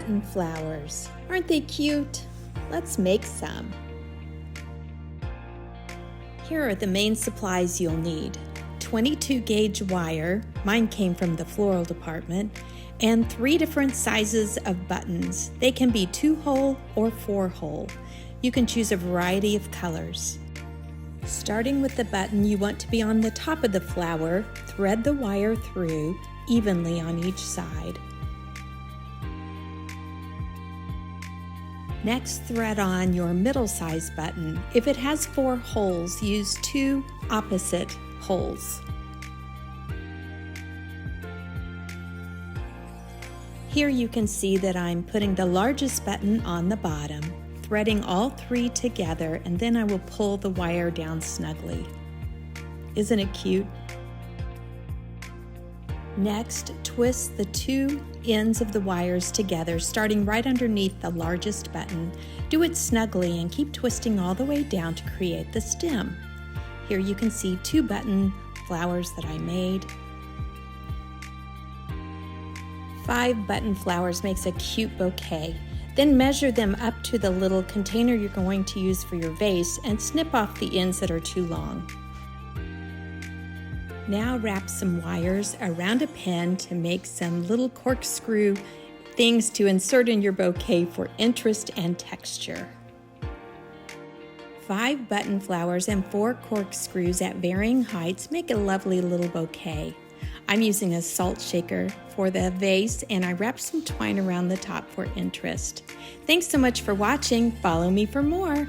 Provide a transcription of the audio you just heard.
button flowers. Aren't they cute? Let's make some. Here are the main supplies you'll need. 22 gauge wire, mine came from the floral department, and 3 different sizes of buttons. They can be 2-hole or 4-hole. You can choose a variety of colors. Starting with the button, you want to be on the top of the flower. Thread the wire through evenly on each side. Next, thread on your middle-sized button. If it has 4 holes, use 2 opposite holes. Here you can see that I'm putting the largest button on the bottom, threading all 3 together, and then I will pull the wire down snugly. Isn't it cute? Next, twist the 2 ends of the wires together, starting right underneath the largest button. Do it snugly and keep twisting all the way down to create the stem. Here you can see 2 button flowers that I made. 5 button flowers makes a cute bouquet. Then measure them up to the little container you're going to use for your vase and snip off the ends that are too long. Now wrap some wires around a pen to make some little corkscrew things to insert in your bouquet for interest and texture. 5 button flowers and 4 corkscrews at varying heights make a lovely little bouquet. I'm using a salt shaker for the vase, and I wrapped some twine around the top for interest. Thanks so much for watching. Follow me for more.